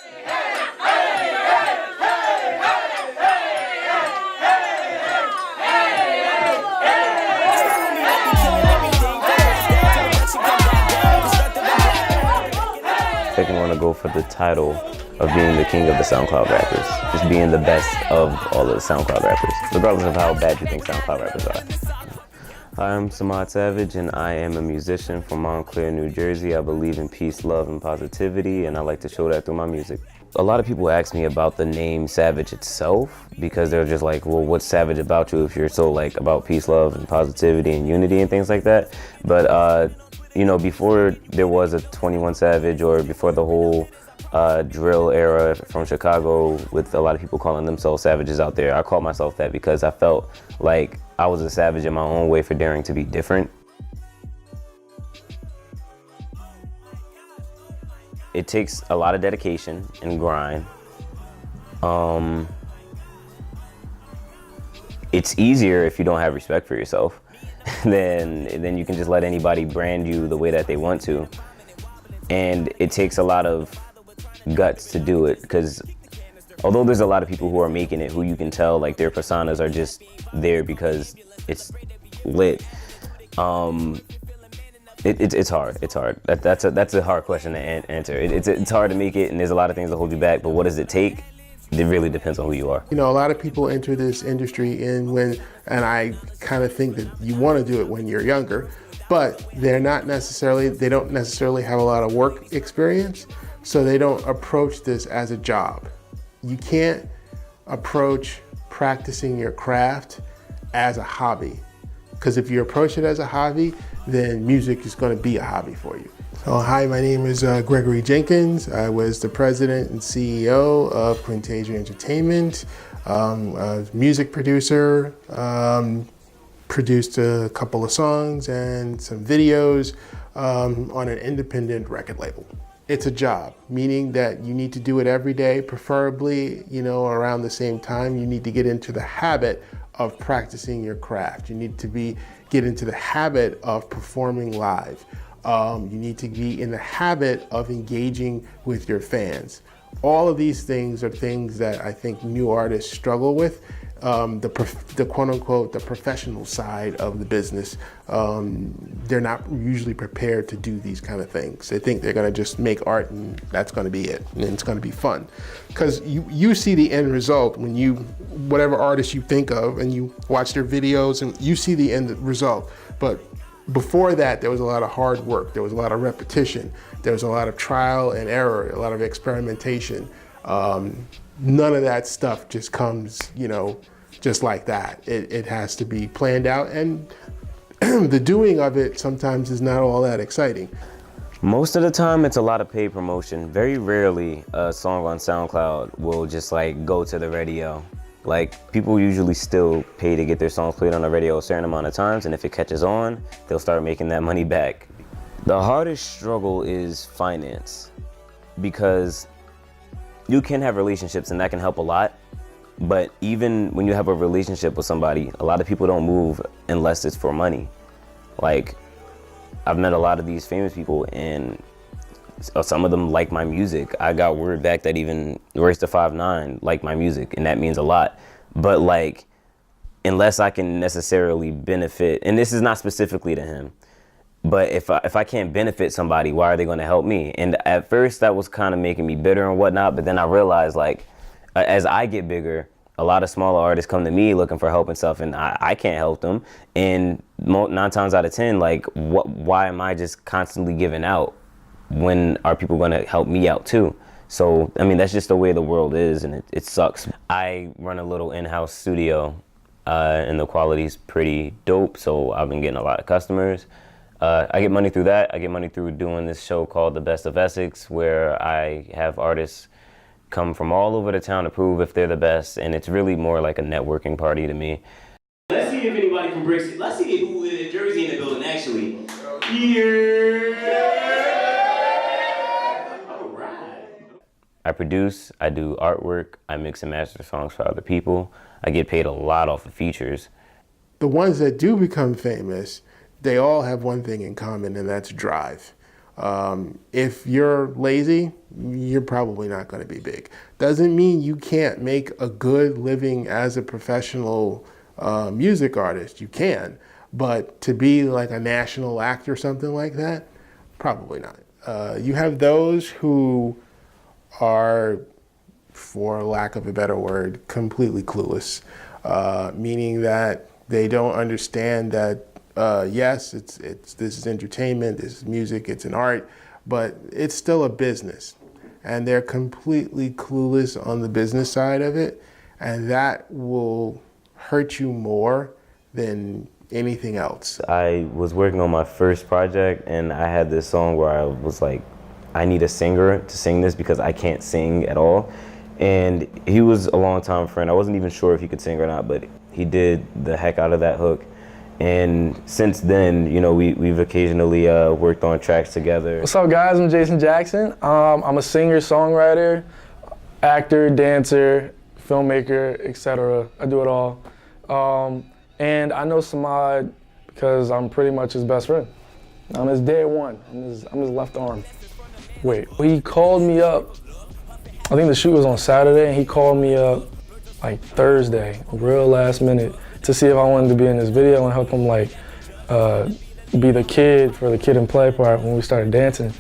I think I want to go for the title of being the king of the SoundCloud rappers. Just being the best of all the SoundCloud rappers, regardless of how bad you think SoundCloud rappers are. Hi, I'm Samad Savage, and I am a musician from Montclair, New Jersey. I believe in peace, love, and positivity, and I like to show that through my music. A lot of people ask me about the name Savage itself, because they're just like, well, what's Savage about you if you're so like about peace, love, and positivity and unity and things like that? But you know, before there was a 21 Savage, or before the whole drill era from Chicago with a lot of people calling themselves savages out there, I called myself that because I felt like I was a savage in my own way for daring to be different. It takes a lot of dedication and grind. It's easier if you don't have respect for yourself. Then you can just let anybody brand you the way that they want to. And it takes a lot of guts to do it, because although there's a lot of people who are making it, who you can tell like their personas are just there because it's lit, it's hard. It's hard. That's a hard question to answer. It's hard to make it, and there's a lot of things that hold you back, but what does it take? It really depends on who you are. You know, a lot of people enter this industry and I kind of think that you want to do it when you're younger, but they don't necessarily have a lot of work experience, so they don't approach this as a job. You can't approach practicing your craft as a hobby, because if you approach it as a hobby, then music is going to be a hobby for you. So, hi, my name is Gregory Jenkins. I was the president and CEO of Quintasia Entertainment, a music producer, produced a couple of songs and some videos on an independent record label. It's a job, meaning that you need to do it every day, preferably, you know, around the same time. You need to get into the habit of practicing your craft. You need to get into the habit of performing live. You need to be in the habit of engaging with your fans. All of these things are things that I think new artists struggle with. The quote unquote, the professional side of the business, they're not usually prepared to do these kind of things. They think they're gonna just make art and that's gonna be it, and it's gonna be fun. Because you see the end result when whatever artist you think of and you watch their videos and you see the end result. But before that, there was a lot of hard work, there was a lot of repetition, there was a lot of trial and error, a lot of experimentation. None of that stuff just comes, you know, just like that. It has to be planned out, and the doing of it sometimes is not all that exciting. Most of the time, it's a lot of paid promotion. Very rarely a song on SoundCloud will just like go to the radio. Like, people usually still pay to get their songs played on the radio a certain amount of times, and if it catches on, they'll start making that money back. The hardest struggle is finance, because you can have relationships and that can help a lot, but even when you have a relationship with somebody, a lot of people don't move unless it's for money. Like, I've met a lot of these famous people, and some of them like my music. I got word back that even Royce da 5'9" liked my music, and that means a lot. But like, unless I can necessarily benefit, and this is not specifically to him, but if I can't benefit somebody, why are they going to help me? And at first that was kind of making me bitter and whatnot, but then I realized, like, as I get bigger, a lot of smaller artists come to me looking for help and stuff, and I can't help them. And 9 times out of 10, like, why am I just constantly giving out? When are people going to help me out too? So, I mean, that's just the way the world is, and it sucks. I run a little in-house studio, and the quality's pretty dope, so I've been getting a lot of customers. I get money through that. I get money through doing this show called The Best of Essex, where I have artists come from all over the town to prove if they're the best, and it's really more like a networking party to me. Let's see if anybody from Brixton, let's see who in Jersey in the building actually. Yeah! All right. I produce, I do artwork, I mix and master songs for other people. I get paid a lot off of features. The ones that do become famous, they all have one thing in common, and that's drive. If you're lazy, you're probably not going to be big. Doesn't mean you can't make a good living as a professional music artist. You can, but to be like a national act or something like that, probably not. You have those who are, for lack of a better word, completely clueless, meaning that they don't understand that yes, this is entertainment, this is music, it's an art, but it's still a business. And they're completely clueless on the business side of it, and that will hurt you more than anything else. I was working on my first project, and I had this song where I was like, I need a singer to sing this because I can't sing at all. And he was a longtime friend. I wasn't even sure if he could sing or not, but he did the heck out of that hook. And since then, you know, we've occasionally worked on tracks together. What's up, guys? I'm Jason Jackson. I'm a singer, songwriter, actor, dancer, filmmaker, etc. I do it all. And I know Samad because I'm pretty much his best friend. I'm his day one. I'm his left arm. Wait, he called me up. I think the shoot was on Saturday, and he called me up like Thursday, real last minute, to see if I wanted to be in this video and help him like be the kid for the Kid and Play part when we started dancing.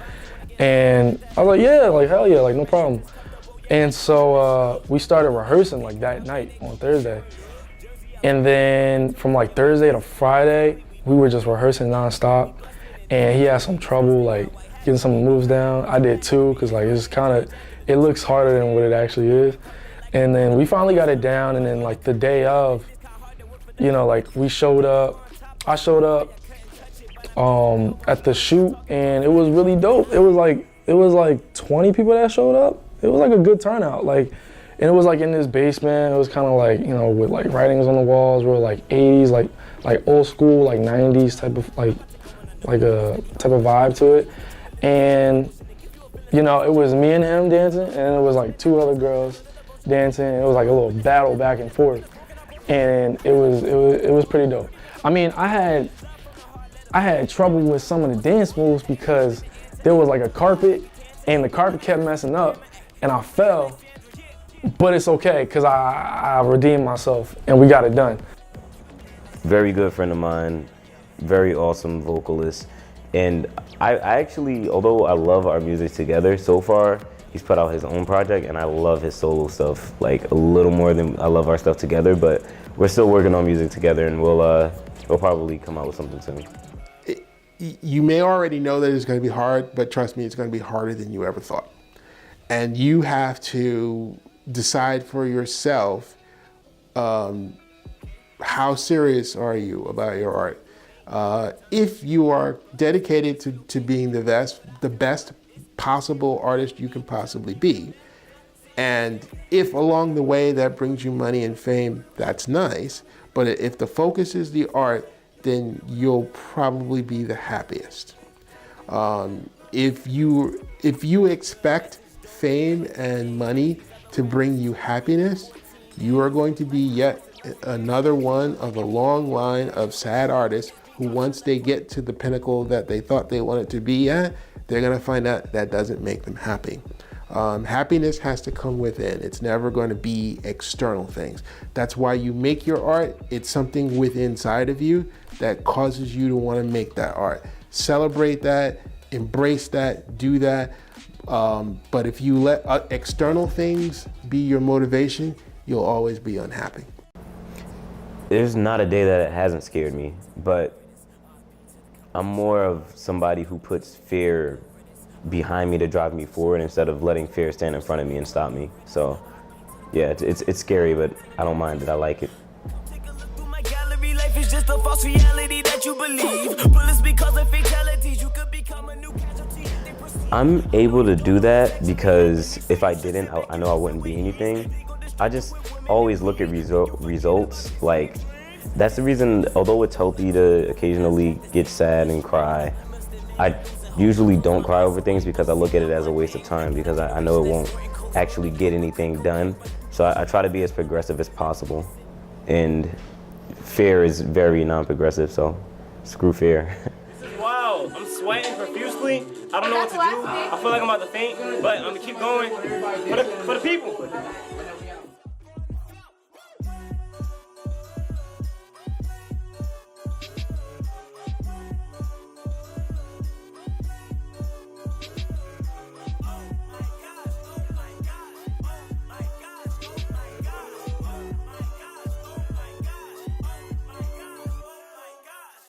And I was like, yeah, like hell yeah, like no problem. And so we started rehearsing like that night on Thursday. And then from like Thursday to Friday, we were just rehearsing nonstop. And he had some trouble like getting some moves down. I did too, cause like it looks harder than what it actually is. And then we finally got it down, and then like the day of, you know, like I showed up at the shoot, and it was really dope. It was like 20 people that showed up. It was like a good turnout. Like, and it was like in this basement. It was kind of like, you know, with like writings on the walls, real like 80s, like old school, like 90s type of like a type of vibe to it. And you know, it was me and him dancing, and it was like two other girls dancing. It was like a little battle back and forth, and it was pretty dope. I mean, I had trouble with some of the dance moves because there was like a carpet, and the carpet kept messing up, and I fell. But it's okay, because I redeemed myself, and we got it done. Very good friend of mine, very awesome vocalist. And I actually, although I love our music together so far, he's put out his own project, and I love his solo stuff like a little more than I love our stuff together, but we're still working on music together, and we'll probably come out with something soon. You may already know that it's going to be hard, but trust me, it's going to be harder than you ever thought. And you have to decide for yourself, how serious are you about your art? If you are dedicated to being the best possible artist you can possibly be, and if along the way that brings you money and fame, that's nice, but if the focus is the art, then you'll probably be the happiest. If you expect fame and money to bring you happiness, you are going to be yet another one of a long line of sad artists who, once they get to the pinnacle that they thought they wanted to be at, they're gonna find out that doesn't make them happy. Happiness has to come within. It's never going to be external things. That's why you make your art. It's something within inside of you that causes you to want to make that art. Celebrate that, embrace that, do that. But if you let external things be your motivation, you'll always be unhappy. There's not a day that it hasn't scared me, but I'm more of somebody who puts fear behind me to drive me forward instead of letting fear stand in front of me and stop me. So yeah, it's scary, but I don't mind it. I like it. Take a look through my gallery. Life is just a false reality that you believe. Bullets because of fatalities. You could become a new casualty. I'm able to do that because if I didn't, I know I wouldn't be anything. I just always look at results. Like, that's the reason, although it's healthy to occasionally get sad and cry, I usually don't cry over things because I look at it as a waste of time, because I know it won't actually get anything done. So I try to be as progressive as possible. And fear is very non-progressive, so screw fear. Wow. Yo, I'm sweating profusely. I don't know what to do. I feel like I'm about to faint, but I'm gonna keep going for the people.